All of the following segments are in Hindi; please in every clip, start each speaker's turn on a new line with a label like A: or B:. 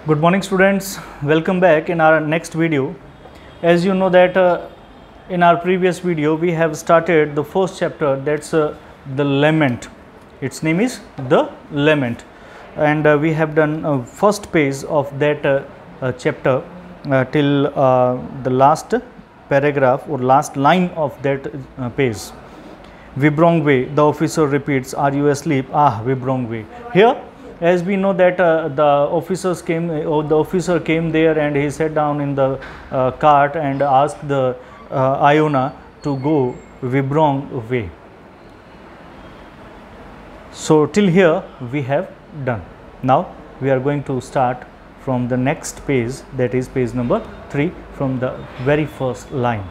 A: Good morning students, welcome back in our next video. As you know that in our previous video we have started the first chapter, that's the lament. Its name is the lament, and we have done first page of that chapter till the last paragraph or last line of that page. Vibrong way, the officer repeats, are you asleep? Ah, Vibrong way. Here, as we know that the officer came there and he sat down in the cart and asked the Iona to go Vibrong way. So till here we have done. Now we are going to start from the next page, that is page number 3, from the very first line.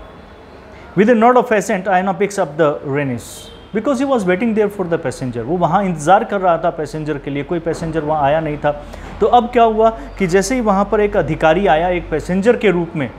A: With a nod of assent, Iona picks up the Rhanes because he was waiting there for the passenger. वो वहाँ इंतज़ार कर रहा था पैसेंजर के लिए, कोई पैसेंजर वहाँ आया नहीं था। तो अब क्या हुआ कि जैसे ही वहाँ पर एक अधिकारी आया एक पैसेंजर के रूप में,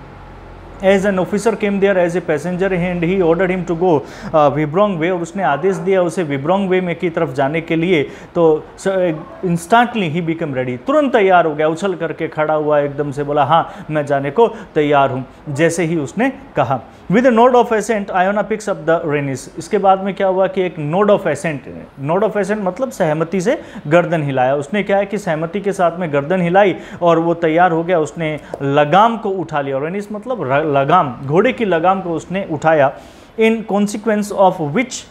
A: as an officer came there as a passenger and he ordered him to go wrong way, और उसने आदेश दिया उसे विब्रोंग वे में की तरफ जाने के लिए। तो इंस्टेंटली ही बिकम रेडी, तुरंत तैयार हो गया, उछल करके खड़ा हुआ, एकदम से बोला हाँ मैं जाने को तैयार हूँ, जैसे ही उसने कहा। With a nod of assent Iona picks up the reins. इसके बाद में क्या हुआ कि एक nod of assent, nod of assent मतलब सहमति से गर्दन हिलाया। उसने क्या है कि सहमति के साथ में गर्दन हिलाई और वो तैयार हो गया, उसने लगाम को उठा लिया। रेनिस मतलब लगाम, घोड़े की लगाम को उसने उठाया। In consequence of which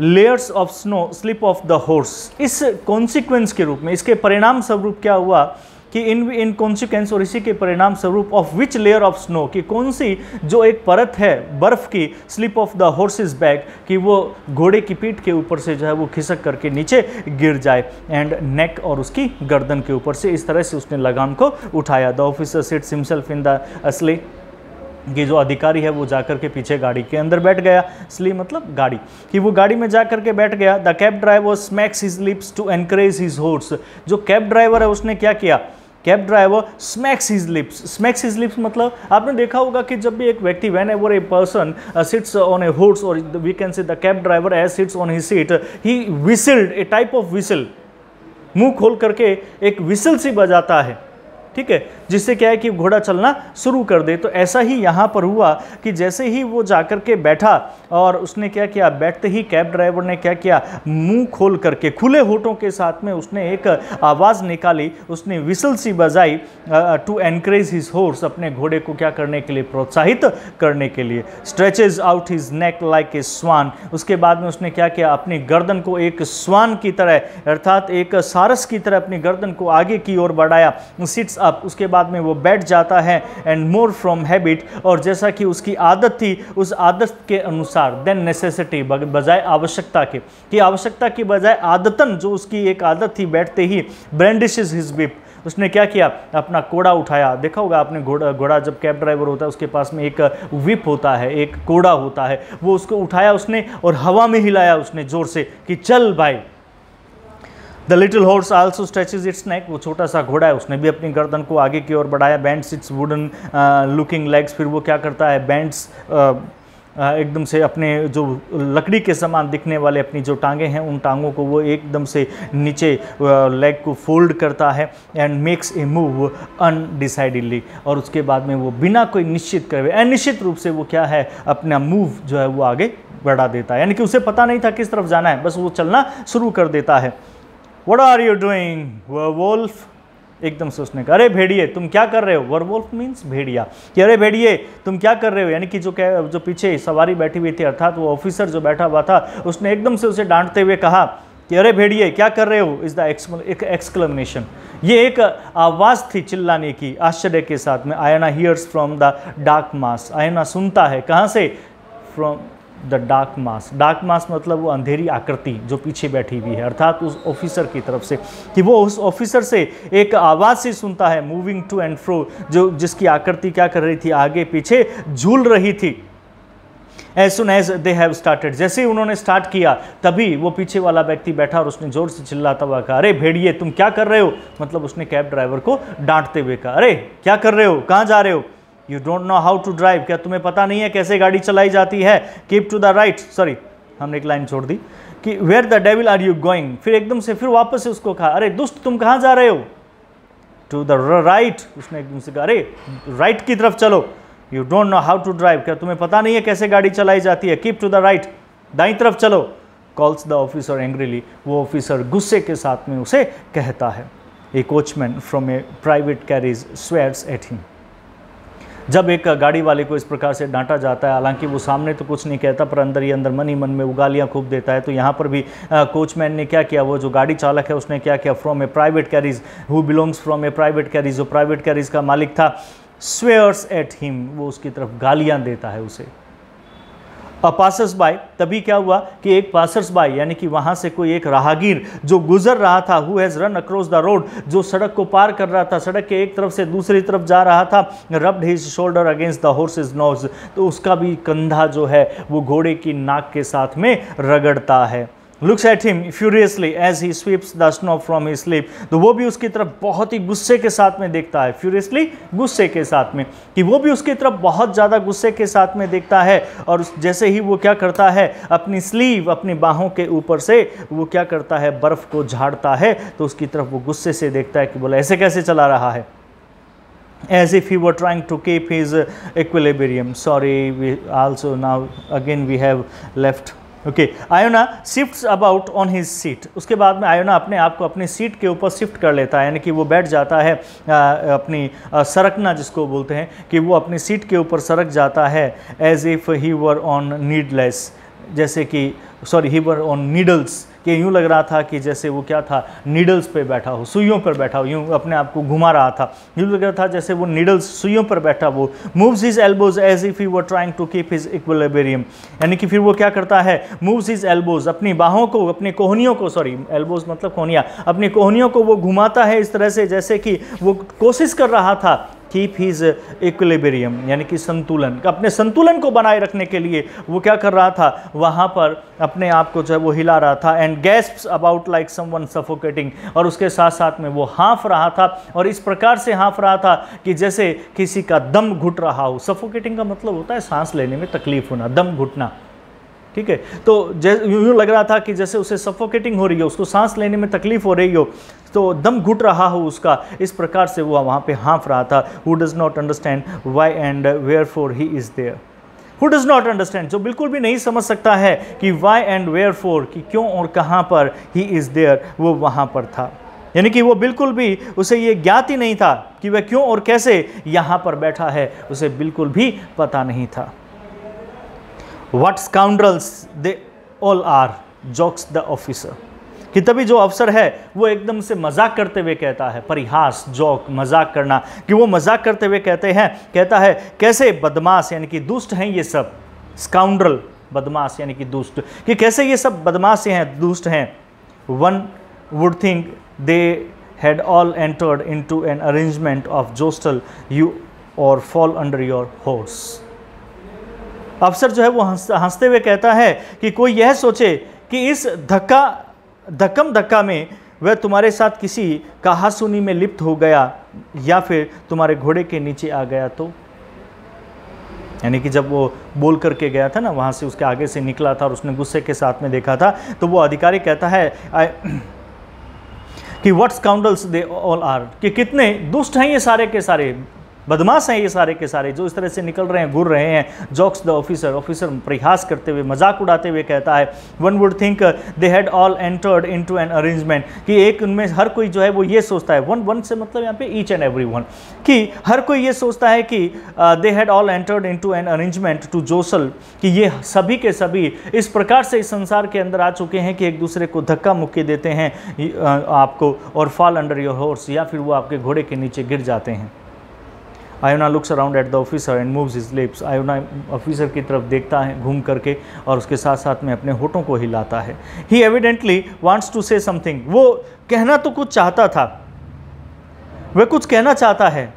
A: layers of snow slip of the horse. इस कॉन्सिक्वेंस के रूप में, इसके परिणाम स्वरूप क्या हुआ कि इन कॉन्सिक्वेंस और इसी के परिणाम स्वरूप of which layer of snow, कि कौन सी जो एक परत है बर्फ की, slip of the horses back, कि वो घोड़े की पीठ के ऊपर से जो है वो खिसक करके नीचे गिर जाए, एंड नेक और उसकी गर्दन के ऊपर से। इस तरह से उसने लगाम को उठाया। The officer sits himself in the असली, कि जो अधिकारी है वो जाकर के पीछे गाड़ी के अंदर बैठ गया। स्ली मतलब गाड़ी, कि वो गाड़ी में जाकर के बैठ गया। The cab driver smacks his lips to encourage his horse. जो कैब ड्राइवर है उसने क्या किया, cab driver smacks his lips. Smacks his lips मतलब आपने देखा होगा कि जब भी एक व्यक्ति, whenever a person sits on a horse, और we can see the cab driver as sits on his seat, he whistled, a type of whistle, मुंह खोल करके एक विसिल सी बजाता है, ठीक है, जिससे क्या है कि घोड़ा चलना शुरू कर दे। तो ऐसा ही यहाँ पर हुआ कि जैसे ही वो जाकर के बैठा और उसने क्या किया, बैठते ही कैब ड्राइवर ने क्या किया, मुंह खोल करके खुले होठों के साथ में उसने एक आवाज़ निकाली, उसने विसल सी बजाई, टू एनकरेज हिज हॉर्स, अपने घोड़े को क्या करने के लिए, प्रोत्साहित करने के लिए। Stretches out his neck like a swan. उसके बाद में उसने क्या किया, अपनी गर्दन को एक स्वान की तरह, अर्थात एक सारस की तरह अपनी गर्दन को आगे की ओर बढ़ाया। सिट्स अप, उसके बाद में वो बैठ जाता है। एंड मोर फ्रॉम हैबिट, और जैसा कि उसकी आदत थी उस आदत के अनुसार, देन नेसेसिटी, बजाय आवश्यकता के, कि आवश्यकता की बजाय आदतन जो उसकी एक आदत थी, बैठते ही ब्रेंडिशेस हिज विप, उसने क्या किया, अपना कोड़ा उठाया। देखा होगा आपने, घोड़ा जब कैब ड्राइवर होता है उसके पास में एक विप होता है, एक कोड़ा होता है, वो उसको उठाया उसने और हवा में हिलाया उसने जोर से कि चल भाई। The little horse also stretches its neck, वो छोटा सा घोड़ा है उसने भी अपनी गर्दन को आगे की ओर बढ़ाया। Bands it's wooden looking legs, फिर वो क्या करता है, बैंड्स एकदम से अपने जो लकड़ी के समान दिखने वाले अपनी जो टांगे हैं उन टांगों को वो एकदम से नीचे लेग को फोल्ड करता है। एंड मेक्स ए मूव अनडिसाइडेडली, और उसके बाद में वो बिना कोई निश्चित करे, अनिश्चित रूप से वो क्या है, अपना मूव जो है वो आगे बढ़ा देता है, यानी कि उसे पता नहीं था किस तरफ जाना है, बस वो चलना शुरू कर देता है। What are you doing, werewolf? एकदम से उसने कहा, अरे भेड़िए तुम क्या कर रहे हो। werewolf मीन्स भेड़िया, कि अरे भेड़िए तुम क्या कर रहे हो, यानी कि जो पीछे सवारी बैठी हुई थी, अर्थात वो ऑफिसर जो बैठा हुआ था, उसने एकदम से उसे डांटते हुए कहा कि अरे भेड़िए क्या कर रहे हो। इज द एक्सक्लेमेशन, ये एक आवाज़ थी चिल्लाने की, आश्चर्य के साथ में। Iona hears from the dark mass, Iona सुनता है कहाँ से, from the dark mass. Dark mass मतलब वो अंधेरी आकृति जो पीछे बैठी हुई है, अर्थात उस ऑफिसर की तरफ से, कि वो उस ऑफिसर से एक आवाज़ से सुनता है, मूविंग टू एंड फ्रो, जो जिसकी आकृति क्या कर रही थी, आगे पीछे झूल रही थी। As soon as they have started, जैसे ही उन्होंने स्टार्ट किया तभी वो पीछे वाला व्यक्ति बैठा और उसने जोर से चिल्लाता हुआ कहा, अरे भेड़िए तुम क्या कर रहे हो। मतलब उसने कैब ड्राइवर को डांटते हुए कहा, अरे क्या कर रहे हो, कहाँ जा रहे हो। You don't know how to drive, क्या तुम्हें पता नहीं है कैसे गाड़ी चलाई जाती है। Keep to the right, sorry हमने एक लाइन छोड़ दी, कि where the devil are you going. फिर एकदम से फिर वापस से उसको कहा, अरे दुष्ट तुम कहाँ जा रहे हो। टू द राइट, उसने एकदम से कहा, अरे राइट की तरफ चलो, you don't know how to drive, क्या तुम्हें पता नहीं है कैसे गाड़ी चलाई जाती है, कीप टू द राइट, दाईं तरफ चलो, कॉल्स द ऑफिसर एंग्रीली, वो ऑफिसर गुस्से के साथ में उसे कहता है। A coachman from a private carriage swears at him, जब एक गाड़ी वाले को इस प्रकार से डांटा जाता है, हालांकि वो सामने तो कुछ नहीं कहता पर अंदर ही अंदर मन ही मन में उगालियां खूब देता है, तो यहाँ पर भी कोचमैन ने क्या किया, वो जो गाड़ी चालक है उसने क्या किया, from a private carriage, who belongs from a private carriage, जो प्राइवेट कैरिज का मालिक था, स्वेयर्स एट हिम, वो उसकी तरफ गालियां देता है उसे। अ पासर्स बाय, तभी क्या हुआ कि एक पासर्स बाय यानी कि वहां से कोई एक राहगीर जो गुजर रहा था, who has run across the road, जो सड़क को पार कर रहा था, सड़क के एक तरफ से दूसरी तरफ जा रहा था, rubbed his shoulder against the horse's nose, तो उसका भी कंधा जो है वो घोड़े की नाक के साथ में रगड़ता है। Looks at him furiously as he sweeps the snow from his sleep, तो वो भी उसकी तरफ बहुत ही गुस्से के साथ में देखता है, फ्यूरियसली गुस्से के साथ में, कि वो भी उसकी तरफ बहुत ज़्यादा गुस्से के साथ में देखता है, और जैसे ही वो क्या करता है, अपनी स्लीव, अपनी बाहों के ऊपर से वो क्या करता है, बर्फ़ को झाड़ता है, तो उसकी तरफ वो गुस्से से देखता है कि बोला ऐसे कैसे चला रहा है, as if he were trying to keep his equilibrium. Sorry, we also now again we have left. Okay, Iona shifts about on his seat, उसके बाद में आयोना अपने आप को अपनी सीट के ऊपर शिफ्ट कर लेता है, यानी कि वो बैठ जाता है, अपनी सरकना जिसको बोलते हैं, कि वो अपनी सीट के ऊपर सरक जाता है, as if he were on needless, जैसे कि sorry he were on needles, कि यूँ लग रहा था कि जैसे वो क्या था, नीडल्स पे बैठा हो, सुइयों पर बैठा हो, यूँ अपने आप को घुमा रहा था, यूँ लग रहा था जैसे वो नीडल्स सुइयों पर बैठा वो। Moves his elbows as if he were trying to keep his equilibrium, यानी कि फिर वो क्या करता है, मूव्स हिज एल्बोज, अपनी बाहों को, अपनी कोहनियों को, सॉरी एल्बोज मतलब कोहनियाँ, अपनी कोहनियों को वो घुमाता है इस तरह से जैसे कि वो कोशिश कर रहा था कीप हिज इक्विलिब्रियम, यानी कि संतुलन, अपने संतुलन को बनाए रखने के लिए वो क्या कर रहा था, वहाँ पर अपने आप को जो है वो हिला रहा था। And gasps about like someone suffocating, और उसके साथ साथ में वो हाँफ रहा था, और इस प्रकार से हाँफ रहा था कि जैसे किसी का दम घुट रहा हो। सफोकेटिंग का मतलब होता है सांस लेने में तकलीफ होना, दम घुटना, ठीक है। तो यूँ लग रहा था कि जैसे उसे सफोकेटिंग हो रही हो, उसको सांस लेने में तकलीफ हो रही हो, तो दम घुट रहा हो उसका, इस प्रकार से वो वहाँ पे हाँफ रहा था। Who does not understand why and wherefore he is there, who does not understand, जो बिल्कुल भी नहीं समझ सकता है कि वाई एंड वेयर फॉर, कि क्यों और कहाँ पर, ही इज़ देयर, वो वहाँ पर था, यानी कि वो बिल्कुल भी उसे ये ज्ञात ही नहीं था कि वह क्यों और कैसे यहाँ पर बैठा है, उसे बिल्कुल भी पता नहीं था। What scoundrels they all are, jokes the officer, कि तभी जो अफसर है वो एकदम से मजाक करते हुए कहता है, परिहास, जोक, मजाक करना, कि वो मजाक करते हुए कहता है कैसे बदमाश यानी कि दुष्ट हैं ये सब, स्काउंड्रल बदमाश यानी कि दुष्ट, कि कैसे ये सब बदमाश हैं, दुष्ट हैं। One would think they had all entered into an arrangement of jostle you or fall under your horse। अफसर जो है वो हंसते हुए कहता है कि कोई यह सोचे कि इस धक्का में वह तुम्हारे साथ किसी कहासुनी में लिप्त हो गया या फिर तुम्हारे घोड़े के नीचे आ गया, तो यानी कि जब वो बोल करके गया था ना, वहाँ से उसके आगे से निकला था और उसने गुस्से के साथ में देखा था, तो वो अधिकारी कहता है कि व्हाट स्काउंडल्स दे ऑल आर, कि कितने दुष्ट हैं ये सारे के सारे, बदमाश हैं ये सारे के सारे, जो इस तरह से निकल रहे हैं, घूर रहे हैं। जॉक्स द ऑफिसर, ऑफिसर परिहास करते हुए, मजाक उड़ाते हुए कहता है, one would think they had all entered into an arrangement, कि एक उनमें हर कोई जो है वो ये सोचता है, वन से मतलब यहाँ पे ईच एंड एवरी वन, कि हर कोई ये सोचता है कि they had all entered into an arrangement to jostle, कि ये सभी के सभी इस प्रकार से इस संसार के अंदर आ चुके हैं कि एक दूसरे को धक्का मुक्की देते हैं आपको, और फॉल अंडर योर हॉर्स, या फिर वो आपके घोड़े के नीचे गिर जाते हैं। Iona looks around at the officer and moves his lips, Iona officer की तरफ देखता है घूम करके और उसके साथ साथ में अपने होठों को हिलाता है। He evidently wants to say something, वो कहना तो कुछ चाहता था, वह कुछ कहना चाहता है,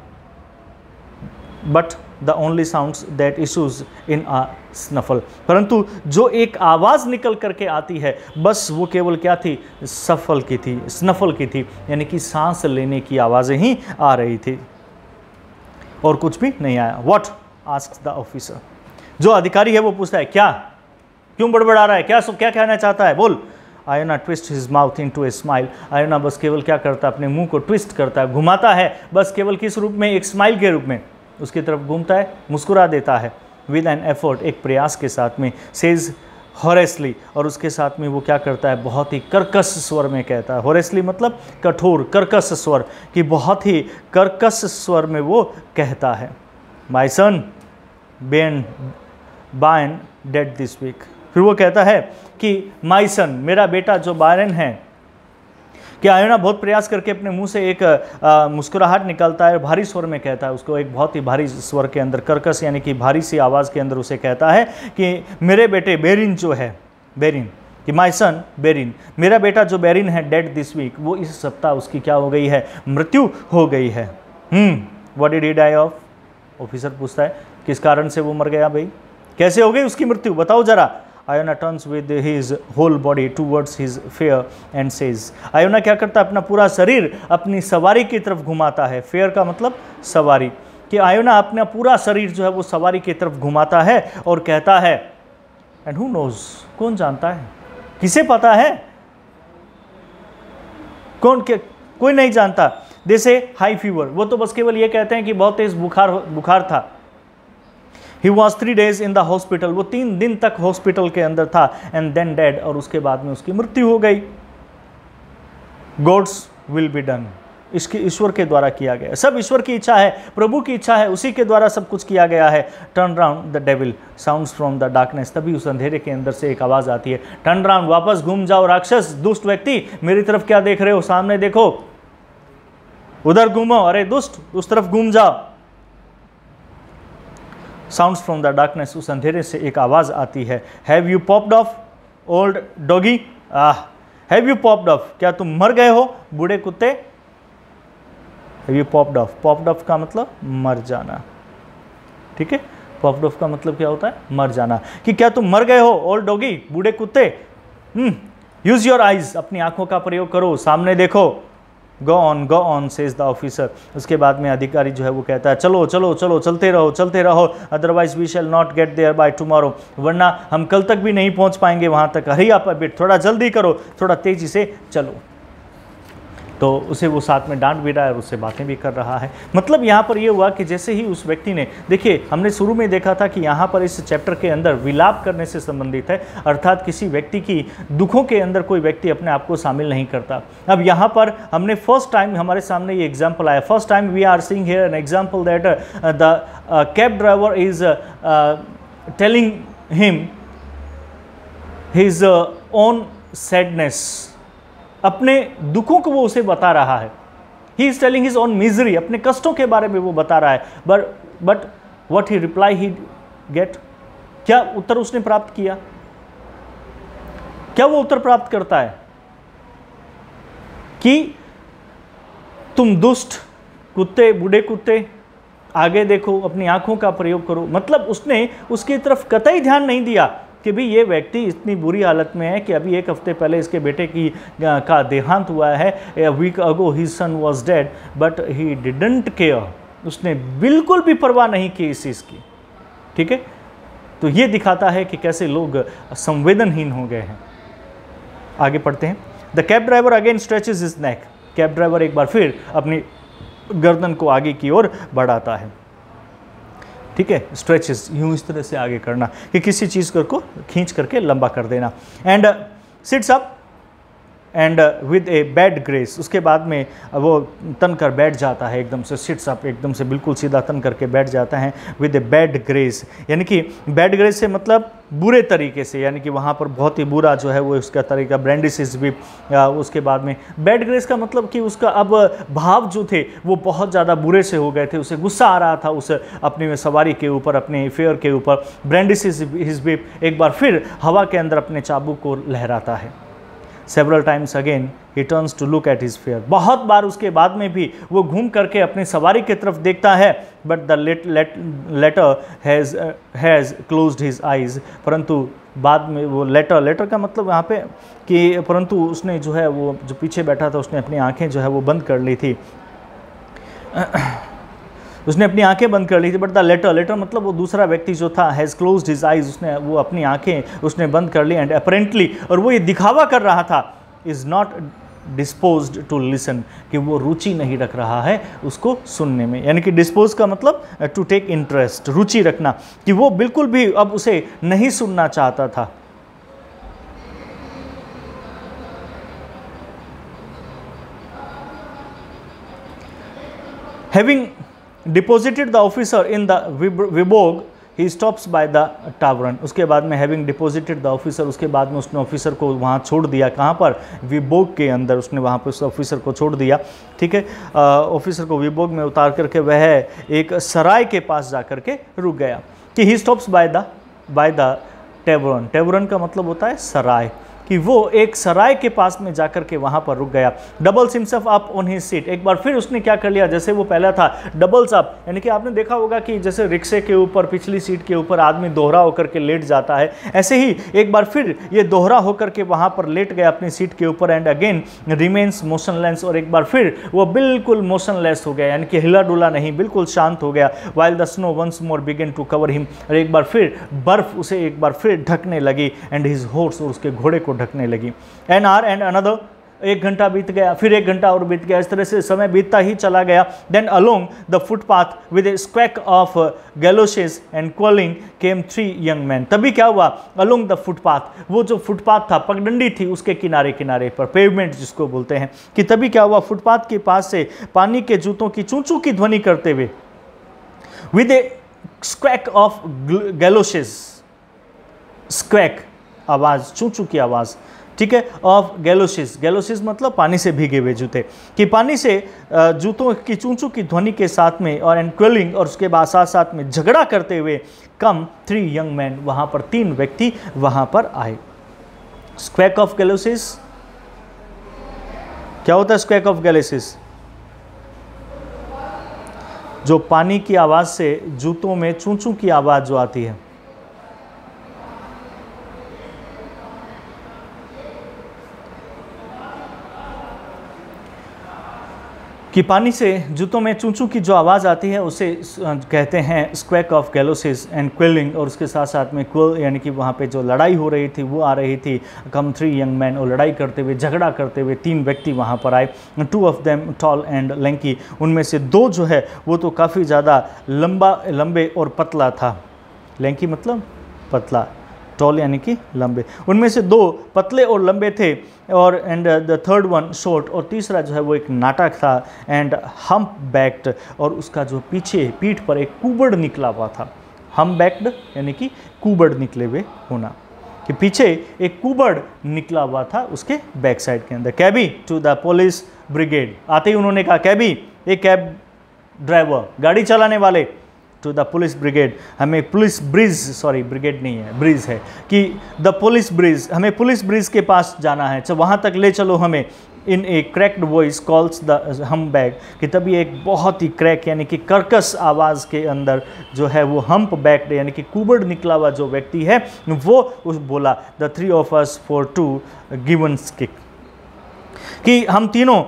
A: but the only sounds that issues in a snuffle, परंतु जो एक आवाज़ निकल करके आती है बस वो केवल क्या थी, सफल की थी, स्नफल की थी, यानी कि सांस लेने की आवाज़ें ही आ रही थी और कुछ भी नहीं आया। व्हाट आस्क्स द ऑफिसर, जो अधिकारी है वो पूछता है क्या, क्यों बड़बड़ा रहा है, क्या कहना चाहता है, बोल। Iona twist his mouth into a smile. Iona बस केवल क्या करता है, अपने मुंह को ट्विस्ट करता है, घुमाता है, बस केवल किस रूप में, एक स्माइल के रूप में उसकी तरफ घूमता है, मुस्कुरा देता है। विद एन एफर्ट, एक प्रयास के साथ में, सेज हॉरेसली, और उसके साथ में वो क्या करता है, बहुत ही कर्कश स्वर में कहता है। हॉरेसली मतलब कठोर, कर्कश स्वर, कि बहुत ही कर्कश स्वर में वो कहता है, माय सन बायन डेड दिस वीक। फिर वो कहता है कि माय सन, मेरा बेटा जो बायरन है, कि आयोना बहुत प्रयास करके अपने मुंह से एक मुस्कुराहट निकलता है, भारी स्वर में कहता है उसको, एक बहुत ही भारी स्वर के अंदर, कर्कश यानी कि भारी सी आवाज़ के अंदर उसे कहता है कि मेरे बेटे बेरिन जो है, बेरिन, कि माय सन बेरिन, मेरा बेटा जो बेरिन है, डेड दिस वीक, वो इस सप्ताह उसकी क्या हो गई है, मृत्यु हो गई है। What did he die of? Officer पूछता है किस कारण से वो मर गया भाई, कैसे हो गई उसकी मृत्यु, बताओ जरा। Iona turns with his whole body towards his fare and says, Iona क्या करता है, अपना पूरा शरीर अपनी सवारी की तरफ घुमाता है। फेयर का मतलब सवारी, कि आयोना अपना पूरा शरीर जो है वो सवारी की तरफ घुमाता है और कहता है, एंड हु नोज, कौन जानता है, किसे पता है, कोई नहीं जानता। जैसे हाई फीवर, वो तो बस केवल ये कहते हैं कि बहुत तेज बुखार था। He was 3 days in the hospital, वो 3 दिन तक हॉस्पिटल के अंदर था, and then dead, और उसके बाद में उसकी मृत्यु हो गई। God's will be done, इसकी ईश्वर के द्वारा किया गया, सब ईश्वर की इच्छा है, प्रभु की इच्छा है, उसी के द्वारा सब कुछ किया गया है। Turn round, the devil sounds from the darkness, तभी उस अंधेरे के अंदर से एक आवाज़ आती है, Turn round, वापस घूम जाओ राक्षस, दुष्ट व्यक्ति, मेरी तरफ क्या देख रहे हो, सामने देखो, उधर घूमो, अरे दुष्ट, उस तरफ घूम जाओ। साउंड्स फ्रॉम द डार्कनेस, उस अंधेरे से एक आवाज़ आती है, have you popped of old doggy, have you popped of, क्या तुम मर गए हो बूढ़े कुत्ते। Have you popped of, popped of का मतलब मर जाना, ठीक है, पॉप्ड ऑफ का मतलब क्या होता है, मर जाना, कि क्या तुम मर गए हो ओल्ड डॉगी, बूढ़े कुत्ते। यूज योर आइज, अपनी आंखों का प्रयोग करो, सामने देखो। Go on says the officer, उसके बाद में अधिकारी जो है वो कहता है, चलो चलो चलो, चलते रहो, otherwise we shall not get there by tomorrow, वरना हम कल तक भी नहीं पहुंच पाएंगे वहां तक, हरी अप अ बिट, थोड़ा जल्दी करो, थोड़ा तेजी से चलो। तो उसे वो साथ में डांट भी रहा है और उससे बातें भी कर रहा है। मतलब यहाँ पर ये हुआ कि जैसे ही उस व्यक्ति ने, देखिए हमने शुरू में देखा था कि यहाँ पर इस चैप्टर के अंदर विलाप करने से संबंधित है, अर्थात किसी व्यक्ति की दुखों के अंदर कोई व्यक्ति अपने आप को शामिल नहीं करता। अब यहाँ पर हमने फर्स्ट टाइम हमारे सामने ये एग्जाम्पल आया, first time we are seeing here an example that the cab driver is telling him his own sadness, अपने दुखों को वो उसे बता रहा है। He is telling his own misery, अपने कष्टों के बारे में वो बता रहा है। But what he reply he get, क्या उत्तर उसने प्राप्त किया, क्या वो उत्तर प्राप्त करता है कि तुम दुष्ट कुत्ते, बूढ़े कुत्ते, आगे देखो, अपनी आंखों का प्रयोग करो। मतलब उसने उसकी तरफ कतई ध्यान नहीं दिया कि भी ये व्यक्ति इतनी बुरी हालत में है कि अभी एक हफ्ते पहले इसके बेटे का देहांत हुआ है, a week ago his son was dead, but he didn't care, उसने बिल्कुल भी परवाह नहीं की इस चीज़ की, ठीक है। तो ये दिखाता है कि कैसे लोग संवेदनहीन हो गए हैं। आगे पढ़ते हैं। The cab driver again stretches his neck, cab driver एक बार फिर अपनी गर्दन को आगे की ओर बढ़ाता है, ठीक है, स्ट्रेचेस, यूँ इस तरह से आगे करना कि किसी चीज़ को खींच करके लंबा कर देना। And seats up and with a bad grace, उसके बाद में वो तन कर बैठ जाता है, एकदम से सिट्स अप, एकदम से बिल्कुल सीधा तन करके बैठ जाता है। विद ए बैड ग्रेस, यानी कि बैड ग्रेस से मतलब बुरे तरीके से, यानी कि वहाँ पर बहुत ही बुरा जो है वो उसका तरीका, ब्रेंडिस भी। उसके बाद में बैड ग्रेस का मतलब कि उसका अब भाव जो थे वो बहुत ज़्यादा बुरे से हो गए थे, उसे गुस्सा आ रहा था उस अपनी सवारी के ऊपर, अपने फेयर के ऊपर। ब्रेंडिस हिज विप, एक बार फिर हवा के अंदर अपने चाबुक को लहराता है। Several times again he turns to look at his fear, बहुत बार उसके बाद में भी वो घूम करके अपनी सवारी की तरफ देखता है। But the latter has closed his eyes, परंतु बाद में वो लेटर का मतलब यहाँ पे कि परंतु उसने जो है वो जो पीछे बैठा था उसने अपनी आंखें जो है वो बंद कर ली थी। उसने अपनी आंखें बंद कर ली थी, बट द लेटर मतलब वो दूसरा व्यक्ति जो था हैज़ क्लोज्ड हिज आइज, उसने वो अपनी आंखें उसने बंद कर ली, एंड अपेरेंटली, और वो ये दिखावा कर रहा था, is not disposed to listen, कि वो रुचि नहीं रख रहा है उसको सुनने में। यानी कि डिस्पोज का मतलब टू टेक इंटरेस्ट, रुचि रखना, कि वो बिल्कुल भी अब उसे नहीं सुनना चाहता था। Having deposited the officer in the Viborg, he stops by the tavern. उसके बाद में having deposited the officer, उसके बाद में उसने ऑफिसर को वहाँ छोड़ दिया। कहाँ पर? विबोग के अंदर उसने वहाँ पर उस ऑफिसर को छोड़ दिया। ठीक है, ऑफिसर को विबोग में उतार करके वह एक सराय के पास जा करके रुक गया। कि he stops by the tavern. tavern का मतलब होता है सराय, कि वो एक सराय के पास में जाकर के वहाँ पर रुक गया। Doubles himself up on his seat, एक बार फिर उसने क्या कर लिया, जैसे वो पहला था डबल्स अप, यानी कि आपने देखा होगा कि जैसे रिक्शे के ऊपर पिछली सीट के ऊपर आदमी दोहरा होकर के लेट जाता है, ऐसे ही एक बार फिर ये दोहरा होकर के वहाँ पर लेट गया अपनी सीट के ऊपर, एंड अगेन रिमेन्स मोशनलेस, और एक बार फिर वो बिल्कुल मोशनलेस हो गया, यानी कि हिला डुला नहीं, बिल्कुल शांत हो गया। While the snow once more begin to cover him, और एक बार फिर बर्फ उसे एक बार फिर ढकने लगी, एंड हिज हॉर्स, और उसके घोड़े को ढकने लगी। एन आवर एंड अनदर, एक घंटा बीत गया, फिर एक घंटा और बीत गया, इस तरह से समय बीतता ही चला गया। Then along the footpath with a squawk of galoshes and quarrelling came 3 young men. तभी क्या हुआ, अलोंग द फुटपाथ, वो जो फुटपाथ था, पगडंडी थी उसके किनारे किनारे पर, पेवमेंट जिसको बोलते हैं, कि तभी क्या हुआ, फुटपाथ के पास से पानी के जूतों की चूं चूं की ध्वनि करते हुए, विद ए स्क्वैक ऑफ गैलोशेस, स्क्वैक आवाज़, चूं चूं की आवाज़, ठीक है, ऑफ गैलोशिस, गैलोशिस मतलब पानी से भीगे हुए जूते, कि पानी से जूतों की चूं चूं की ध्वनि के साथ में, और एनक्वेलिंग, और उसके बाद साथ साथ में झगड़ा करते हुए, कम 3 यंग मैन, वहाँ पर 3 व्यक्ति वहाँ पर आए। स्क्वैक ऑफ गैलोशिस क्या होता है? स्क्वैक ऑफ गैलोशिस जो पानी की आवाज़ से जूतों में चूं चूं की आवाज़ जो आती है, कि पानी से जूतों में चूं चूं की जो आवाज़ आती है उसे कहते हैं स्क्वैक ऑफ गैलोशिस एंड क्विलिंग, और उसके साथ साथ में क्विल, यानी कि वहाँ पे जो लड़ाई हो रही थी वो आ रही थी। कम 3 यंग मैन, और लड़ाई करते हुए, झगड़ा करते हुए 3 व्यक्ति वहाँ पर आए। 2 of them tall and lanky, उनमें से 2 जो है वो तो काफ़ी ज़्यादा लंबे और पतला था। लैंकी मतलब पतला, टॉल यानी कि लंबे, उनमें से 2 पतले और लंबे थे, और and the third one short, और तीसरा जो है वो एक नाटक था, एंड हम्प बैक्ड, और उसका जो पीछे पीठ पर एक कुबड़ निकला हुआ था। हम्प बैक्ड यानी कि कुबड़ निकले हुए होना, कि पीछे एक कुबड़ निकला हुआ था उसके बैक साइड के अंदर। कैबी टू द पुलिस ब्रिगेड, आते ही उन्होंने कहा कैबी, एक कैब ड्राइवर, गाड़ी चलाने वाले, टू द पुलिस ब्रिगेड, हमें पुलिस ब्रिज, सॉरी ब्रिगेड नहीं है, ब्रिज है, कि द पुलिस ब्रिज, हमें पुलिस ब्रिज के पास जाना है, तो वहाँ तक ले चलो हमें। इन ए क्रैक्ड वॉइस कॉल्स द हम बैक, कि तभी एक बहुत ही क्रैक यानी कि कर्कश आवाज़ के अंदर जो है वो हम्प बैक्ड यानी कि कुबड़ निकला हुआ जो व्यक्ति है वो उस बोला, the 3 of us for 2 givens kick, कि हम तीनों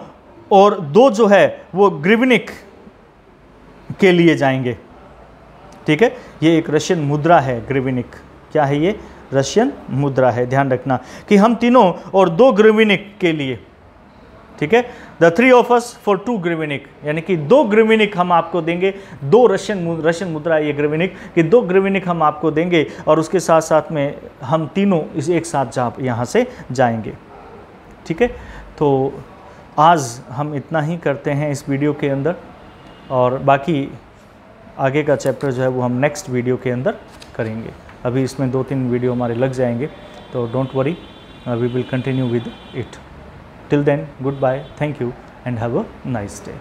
A: और 2 जो है वो ग्रिवनिक के लिए जाएंगे। ठीक है, ये एक रशियन मुद्रा है ग्रिवनिक, क्या है ये? रशियन मुद्रा है, ध्यान रखना, कि हम तीनों और 2 ग्रिवनिक के लिए। ठीक है, द 3 of us for 2 ग्रिवनिक, यानी कि 2 ग्रिवनिक हम आपको देंगे, 2 रशियन मुद्रा ये ग्रिवनिक, कि 2 ग्रिवनिक हम आपको देंगे, और उसके साथ साथ में हम तीनों इस एक साथ यहाँ से जाएंगे। ठीक है, तो आज हम इतना ही करते हैं इस वीडियो के अंदर, और बाकी आगे का चैप्टर जो है वो हम नेक्स्ट वीडियो के अंदर करेंगे। अभी इसमें 2-3 वीडियो हमारे लग जाएंगे, तो don't worry, we will continue with it. Till then, goodbye, thank you and have a nice day.